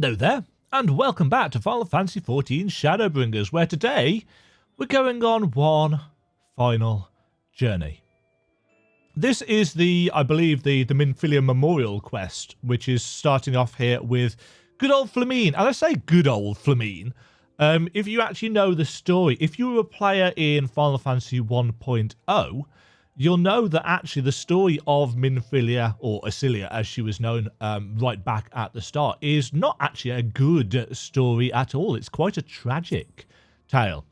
Hello there, and welcome back to Final Fantasy XIV Shadowbringers, where today we're going on one final journey. This is I believe, the Minfilia Memorial quest, which is starting off here with good old Flamine. And I say good old Flamine. If you actually know the story, if you were a player in Final Fantasy 1.0, you'll know that actually the story of Minfilia, or Asilia as she was known right back at the start, is not actually a good story at all. It's quite a tragic tale.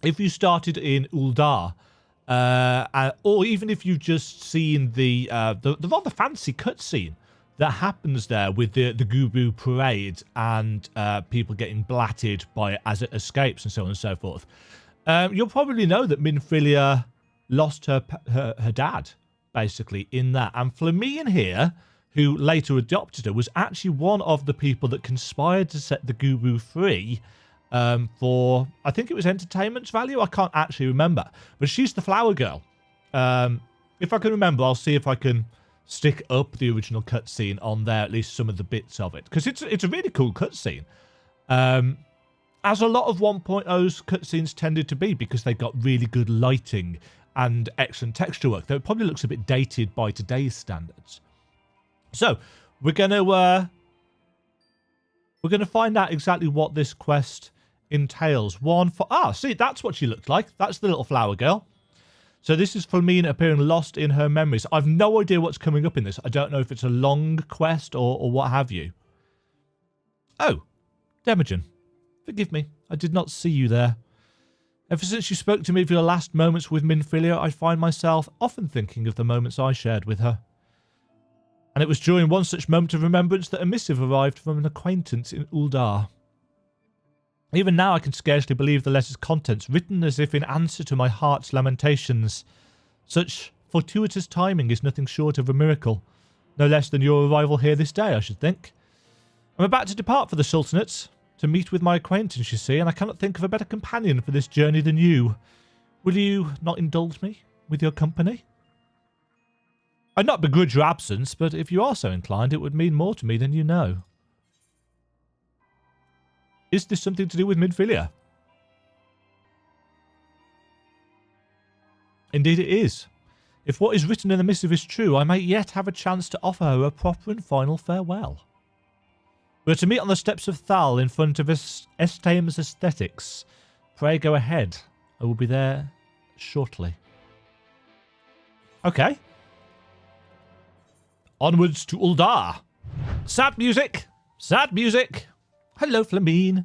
If you started in Ul'dah, or even if you've just seen the rather fancy cutscene that happens there with the Guru parade and people getting blatted by it as it escapes and so on and so forth, you'll probably know that Minfilia lost her dad, basically, in that. And Flamine here, who later adopted her, was actually one of the people that conspired to set the Guru free for, I think it was entertainment's value. I can't actually remember. But she's the flower girl. If I can remember, I'll see if I can stick up the original cutscene on there, at least some of the bits of it. Because it's a really cool cutscene. As a lot of 1.0's cutscenes tended to be, because they got really good lighting and excellent texture work, though it probably looks a bit dated by today's standards. So we're gonna find out exactly what this quest entails. See, that's what she looked like. That's the little flower girl. So this is Flamine appearing lost in her memories. I've no idea what's coming up in this. I don't know if it's a long quest or what have you. Oh, Demajen. Forgive me, I did not see you there. Ever since you spoke to me of your last moments with Minfilia, I find myself often thinking of the moments I shared with her. And it was during one such moment of remembrance that a missive arrived from an acquaintance in Ul'dah. Even now I can scarcely believe the letter's contents, written as if in answer to my heart's lamentations. Such fortuitous timing is nothing short of a miracle. No less than your arrival here this day, I should think. I'm about to depart for the Sultanate, to meet with my acquaintance, you see, and I cannot think of a better companion for this journey than you. Will you not indulge me with your company? I'd not begrudge your absence, but if you are so inclined, it would mean more to me than you know. Is this something to do with Minfilia? Indeed it is. If what is written in the missive is true, I may yet have a chance to offer her a proper and final farewell. We're to meet on the steps of Thal in front of Estame's Aesthetics. Pray go ahead. I will be there shortly. Okay. Onwards to Ul'dah. Sad music. Sad music. Hello, Flamine.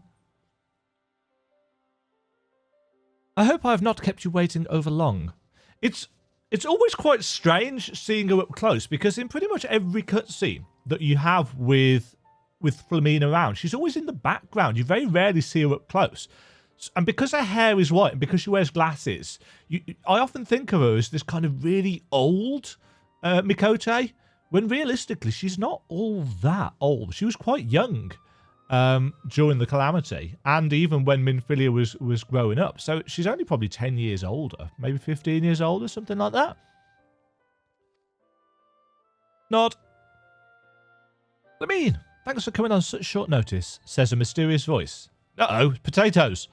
I hope I have not kept you waiting over long. It's always quite strange seeing her up close, because in pretty much every cutscene that you have with Flamine around, she's always in the background. You very rarely see her up close. And because her hair is white and because she wears glasses, I often think of her as this kind of really old Mikote, when realistically she's not all that old. She was quite young during the Calamity, and even when Minfilia was growing up. So she's only probably 10 years older, maybe 15 years older, something like that. Nod. Flamine, thanks for coming on such short notice, says a mysterious voice. Uh-oh, potatoes.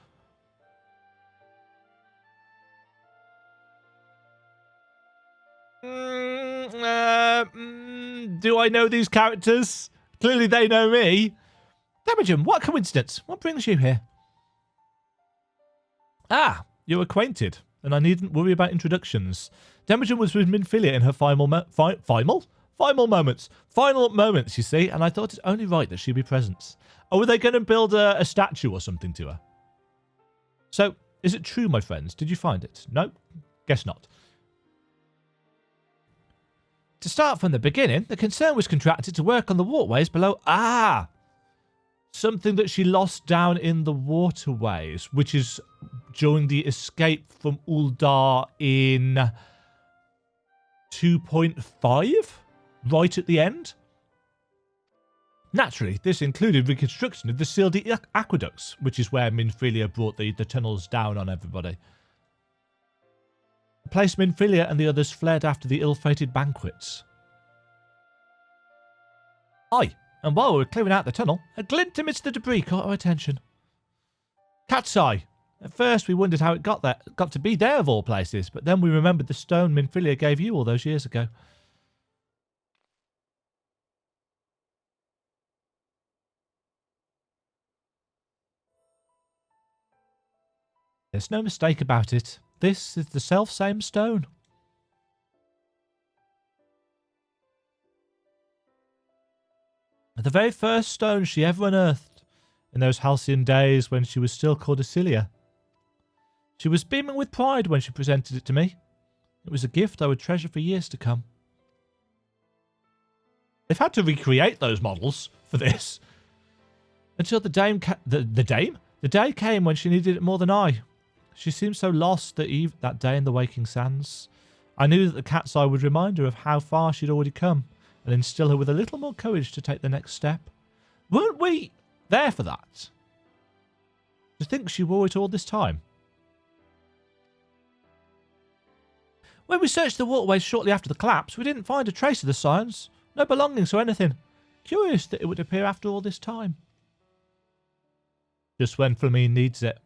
Do I know these characters? Clearly they know me. Demajen, what coincidence. What brings you here? Ah, you're acquainted, and I needn't worry about introductions. Demajen was with Minfilia in her final moments, you see, and I thought it only right that she be present. Oh, were they going to build a statue or something to her? So, is it true, my friends? Did you find it? No? Guess not. To start from the beginning, the concern was contracted to work on the waterways below. Ah! Something that she lost down in the waterways, which is during the escape from Ul'dah in 2.5? Right at the end? Naturally, this included reconstruction of the sealed aqueducts, which is where Minfilia brought the tunnels down on everybody. The place Minfilia and the others fled after the ill-fated banquets. Aye, And while we were clearing out the tunnel, a glint amidst the debris caught our attention. Cat's eye. At first we wondered how it got to be there of all places, but then we remembered the stone Minfilia gave you all those years ago. There's no mistake about it. This is the self-same stone. The very first stone she ever unearthed in those halcyon days when she was still called Asilia. She was beaming with pride when she presented it to me. It was a gift I would treasure for years to come. They've had to recreate those models for this. Until the day came when she needed it more than I. She seemed so lost that day in the waking sands. I knew that the cat's eye would remind her of how far she'd already come and instill her with a little more courage to take the next step. Weren't we there for that? To think she wore it all this time. When we searched the waterways shortly after the collapse, we didn't find a trace of the science. No belongings or anything. Curious that it would appear after all this time. Just when Flamine needs it.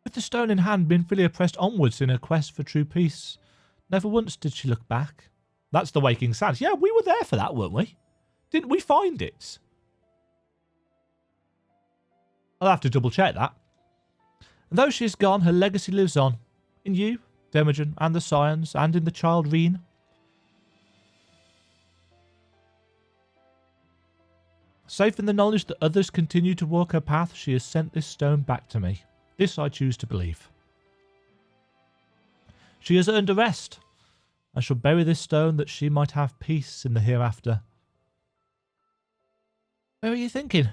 With the stone in hand, Minfilia pressed onwards in her quest for true peace. Never once did she look back. That's the waking sands. Yeah, we were there for that, weren't we? Didn't we find it? I'll have to double check that. And though she is gone, her legacy lives on. In you, Demajen, and the Scions, and in the child Reen. Safe in the knowledge that others continue to walk her path, she has sent this stone back to me. This I choose to believe. She has earned a rest. I shall bury this stone that she might have peace in the hereafter. Where are you thinking?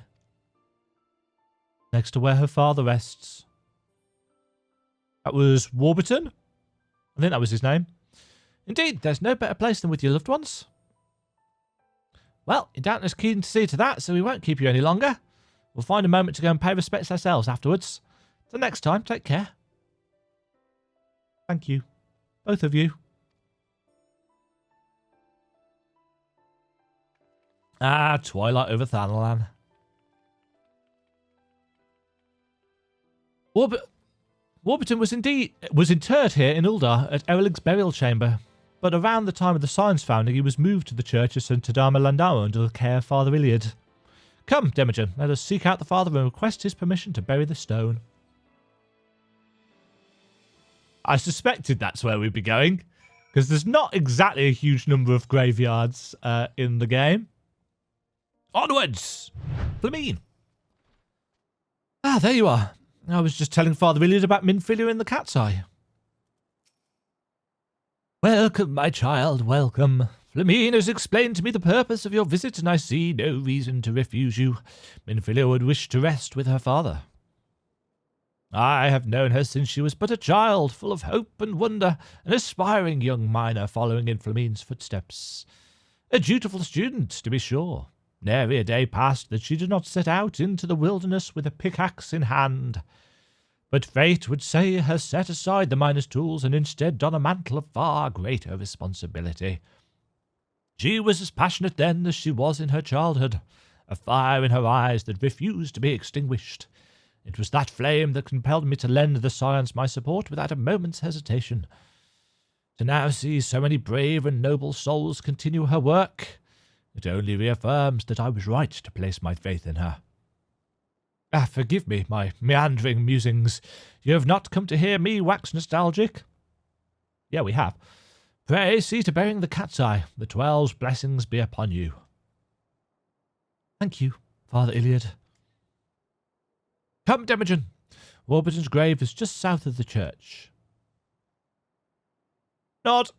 Next to where her father rests. That was Warburton? I think that was his name. Indeed, there's no better place than with your loved ones. Well, you're doubtless keen to see to that, so we won't keep you any longer. We'll find a moment to go and pay respects ourselves afterwards. Till next time, take care. Thank you. Both of you. Ah, twilight over Thanalan. Warburton was interred here in Ul'dah at Erelig's burial chamber, but around the time of the Science founding he was moved to the church of St. Tadama Landau under the care of Father Iliad. Come, Demajen, let us seek out the father and request his permission to bury the stone. I suspected that's where we'd be going, because there's not exactly a huge number of graveyards in the game. Onwards! Flamine! Ah, there you are. I was just telling Father Iliad about Minfilia and the cat's eye. Welcome, my child, welcome. Flamine has explained to me the purpose of your visit, and I see no reason to refuse you. Minfilia would wish to rest with her father. I have known her since she was but a child, full of hope and wonder, an aspiring young miner following in Flamine's footsteps. A dutiful student, to be sure. Nary a day passed that she did not set out into the wilderness with a pickaxe in hand. But fate would say her set aside the miner's tools and instead don a mantle of far greater responsibility. She was as passionate then as she was in her childhood, a fire in her eyes that refused to be extinguished. It was that flame that compelled me to lend the Scions my support without a moment's hesitation. To now see so many brave and noble souls continue her work, it only reaffirms that I was right to place my faith in her. Forgive me, my meandering musings. You have not come to hear me wax nostalgic? Yeah, we have. Pray see to burying the cat's eye. The 12's blessings be upon you. Thank you, Father Iliad. Come, Demajen. Warburton's grave is just south of the church. Nod.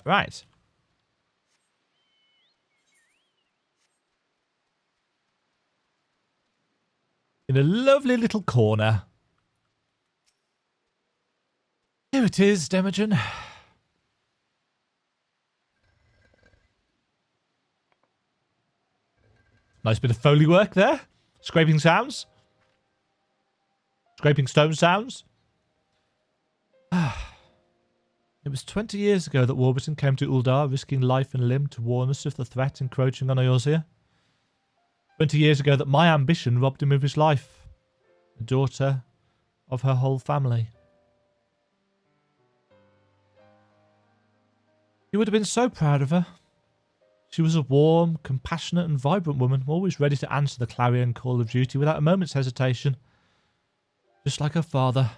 Right. In a lovely little corner. Here it is, Demajen. Nice bit of Foley work there. Scraping sounds. Scraping stone sounds. It was 20 years ago that Warburton came to Ul'dah, risking life and limb to warn us of the threat encroaching on Eorzea. 20 years ago that my ambition robbed him of his life. The daughter of her whole family. He would have been so proud of her. She was a warm, compassionate and vibrant woman, always ready to answer the clarion call of duty without a moment's hesitation. Just like her father.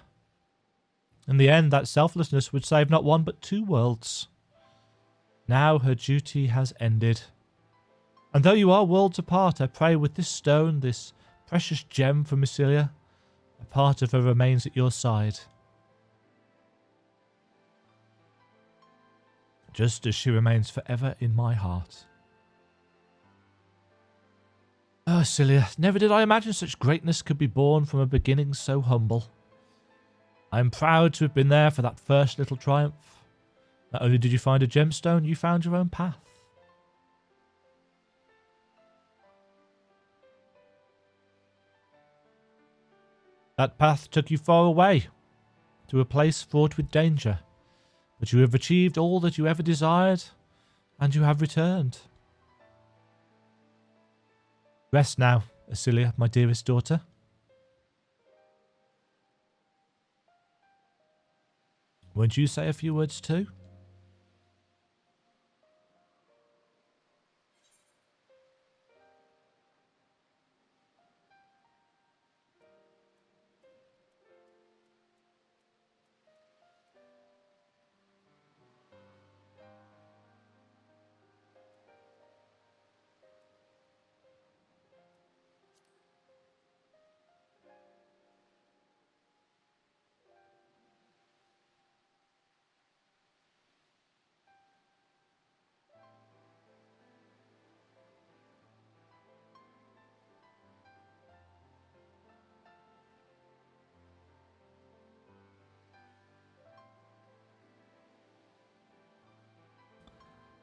In the end, that selflessness would save not one but two worlds. Now her duty has ended. And though you are worlds apart, I pray with this stone, this precious gem from Minfilia, a part of her remains at your side. Just as she remains forever in my heart. Oh, Cilia, never did I imagine such greatness could be born from a beginning so humble. I am proud to have been there for that first little triumph. Not only did you find a gemstone, you found your own path. That path took you far away, to a place fraught with danger. But you have achieved all that you ever desired, and you have returned. Rest now, Cilia, my dearest daughter. Won't you say a few words too?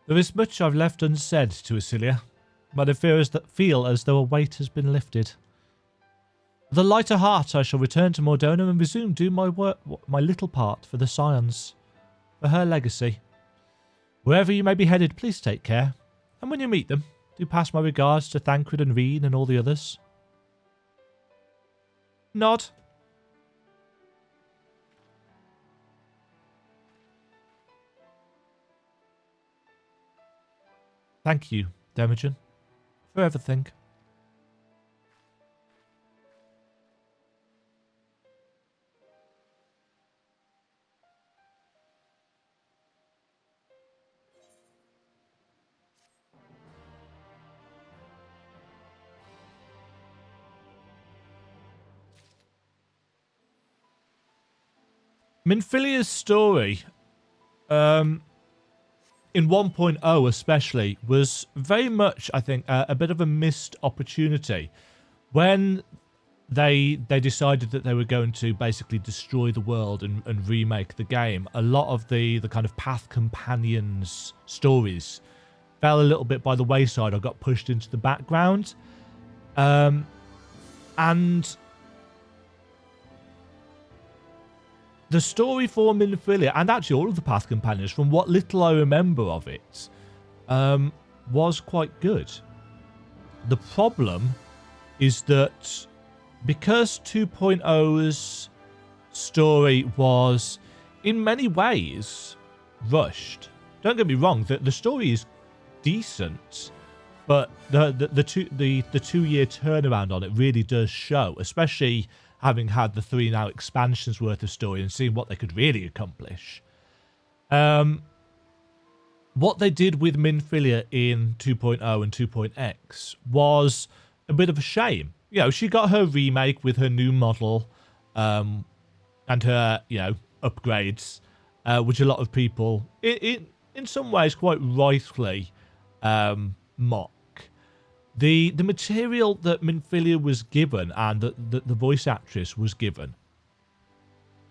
There is much I've left unsaid to Cilia, but I feel as though a weight has been lifted. With a lighter heart, I shall return to Mordona and resume doing my little part for the Scions, for her legacy. Wherever you may be headed, please take care, and when you meet them, do pass my regards to Thancred and Reen and all the others. Nod. Thank you, Demajen, for everything. Minfilia's story, in 1.0 especially, was very much, I think, a bit of a missed opportunity. When they decided that they were going to basically destroy the world and remake the game, a lot of the kind of path companions stories fell a little bit by the wayside or got pushed into the background. And the story for Minfilia, and actually all of the Path Companions, from what little I remember of it, was quite good. The problem is that because 2.0's story was, in many ways, rushed. Don't get me wrong, the story is decent, but the 2 year turnaround on it really does show, especially having had the 3 now expansions worth of story and seeing what they could really accomplish. What they did with Minfilia in 2.0 and 2.x was a bit of a shame. You know, she got her remake with her new model and her, upgrades, which a lot of people, in some ways, quite rightly mock. The material that Minfilia was given and that the voice actress was given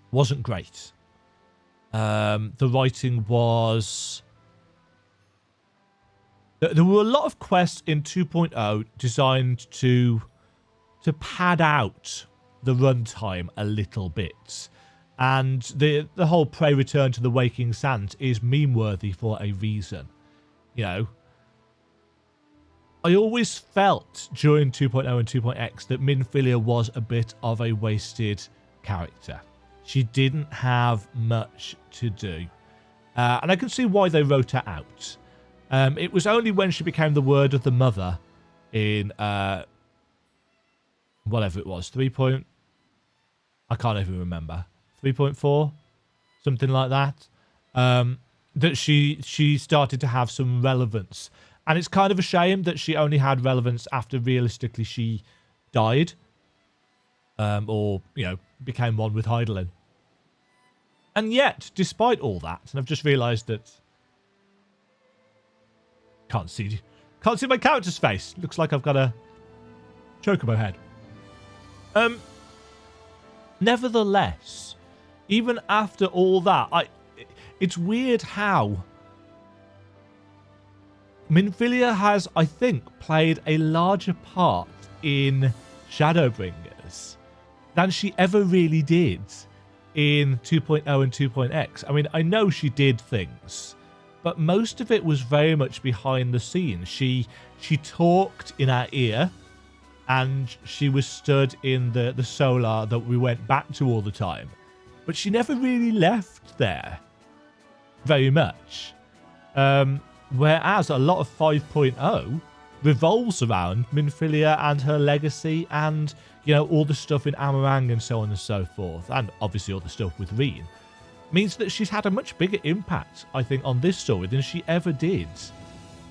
wasn't great. The writing was There were a lot of quests in 2.0 designed to pad out the runtime a little bit. And the whole Prey Return to the Waking Sands is meme-worthy for a reason. You know, I always felt during 2.0 and 2.x that Minfilia was a bit of a wasted character. She didn't have much to do. And I can see why they wrote her out. It was only when she became the Word of the Mother in whatever it was, I can't even remember, 3.4, something like that, that she started to have some relevance. And it's kind of a shame that she only had relevance after realistically she died, or, you know, became one with Hydaelyn. And yet, despite all that, and I've just realised that can't see my character's face. Looks like I've got a chocobo head. Nevertheless, even after all that, it's weird how Minfilia has, I think, played a larger part in Shadowbringers than she ever really did in 2.0 and 2.x. I mean, I know she did things, but most of it was very much behind the scenes. She talked in our ear, and she was stood in the solar that we went back to all the time. But she never really left there very much. Whereas a lot of 5.0 revolves around Minfilia and her legacy and, you know, all the stuff in Amarang and so on and so forth. And obviously all the stuff with Reen. Means that she's had a much bigger impact, I think, on this story than she ever did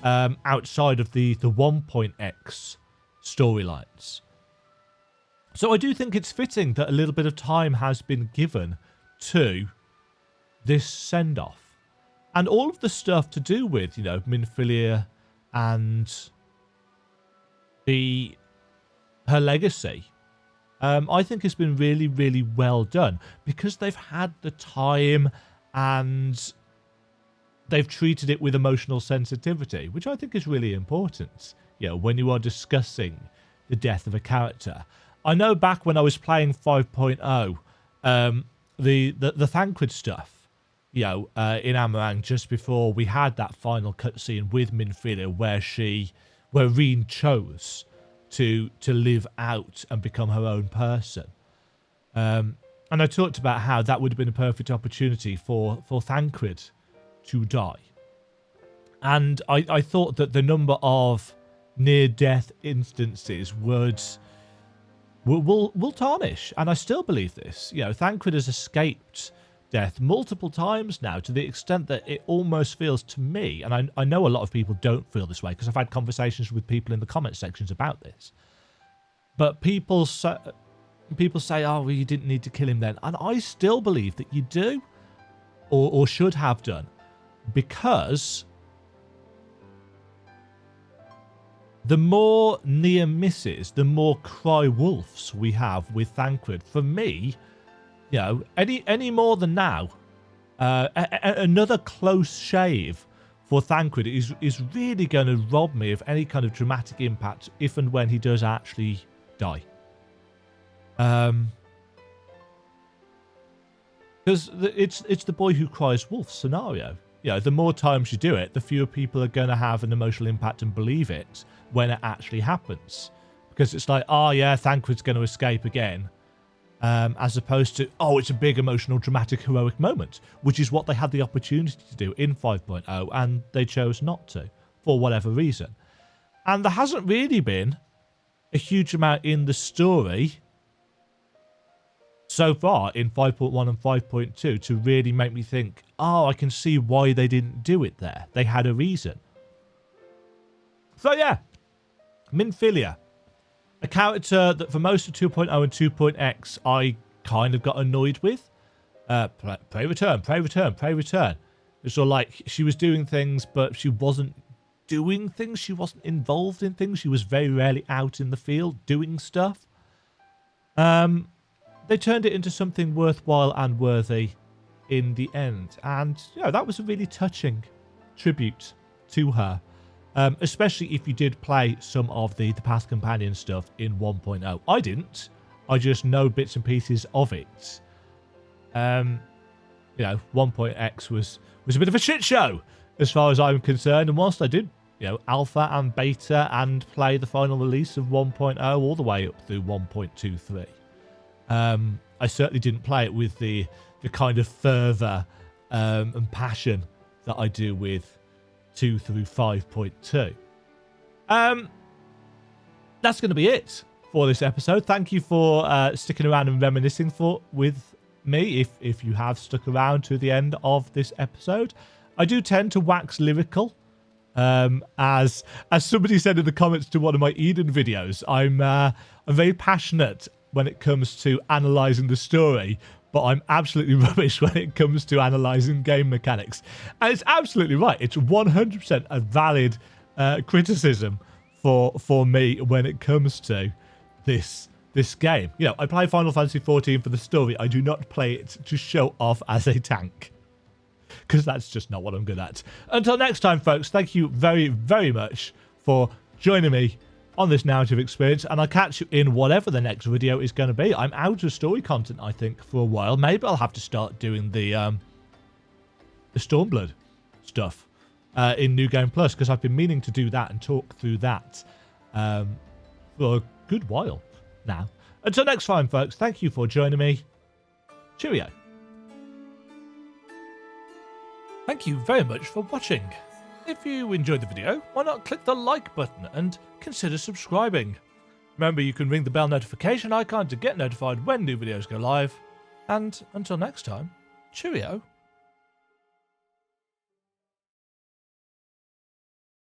outside of the 1.x storylines. So I do think it's fitting that a little bit of time has been given to this send-off. And all of the stuff to do with, you know, Minfilia and her legacy, I think has been really, really well done because they've had the time and they've treated it with emotional sensitivity, which I think is really important, you know, when you are discussing the death of a character. I know back when I was playing 5.0, the Thancred stuff, you know, in Amarang, just before we had that final cutscene with Minfilia where Reen chose to live out and become her own person. And I talked about how that would have been a perfect opportunity for Thancred to die. And I thought that the number of near-death instances will tarnish. And I still believe this. You know, Thancred has escaped death multiple times now, to the extent that it almost feels to me, and I know a lot of people don't feel this way because I've had conversations with people in the comment sections about this, but people say, oh, well, you didn't need to kill him then, and I still believe that you do, or should have done, because the more near misses, the more cry wolves we have with Thancred. For me, you know, any more than now, another close shave for Thancred is really going to rob me of any kind of dramatic impact if and when he does actually die. Because it's the boy who cries wolf scenario. You know, the more times you do it, the fewer people are going to have an emotional impact and believe it when it actually happens. Because it's like, oh yeah, Thancred's going to escape again. As opposed to, oh, it's a big emotional, dramatic, heroic moment, which is what they had the opportunity to do in 5.0, and they chose not to, for whatever reason. And there hasn't really been a huge amount in the story so far in 5.1 and 5.2 to really make me think, oh, I can see why they didn't do it there. They had a reason. So yeah, Minfilia. A character that for most of 2.0 and 2.x I kind of got annoyed with. Pray return. It's all like she was doing things, but she wasn't doing things. She wasn't involved in things. She was very rarely out in the field doing stuff. They turned it into something worthwhile and worthy in the end. And, you know, that was a really touching tribute to her. especially if you did play some of the Path Companion stuff in 1.0. I didn't. I just know bits and pieces of it. 1.x was a bit of a shit show as far as I'm concerned, and whilst I did alpha and beta and play the final release of 1.0 all the way up through 1.23, I certainly didn't play it with the kind of fervour and passion that I do with 2 through 5.2. That's going to be it for this episode. Thank you for sticking around and reminiscing with me if you have stuck around to the end of this episode. I do tend to wax lyrical, as somebody said in the comments to one of my Eden videos. I'm very passionate when it comes to analysing the story, but I'm absolutely rubbish when it comes to analysing game mechanics. And it's absolutely right. It's 100% a valid criticism for me when it comes to this game. I play Final Fantasy XIV for the story. I do not play it to show off as a tank, because that's just not what I'm good at. Until next time, folks, thank you very, very much for joining me on this narrative experience, and I'll catch you in whatever the next video is going to be. I'm out of story content, I think, for a while. Maybe I'll have to start doing the Stormblood stuff in New Game Plus, because I've been meaning to do that and talk through that for a good while now. Until next time, folks, thank you for joining me. Cheerio. Thank you very much for watching. If you enjoyed the video, why not click the like button and consider subscribing. Remember, you can ring the bell notification icon to get notified when new videos go live. And until next time, cheerio.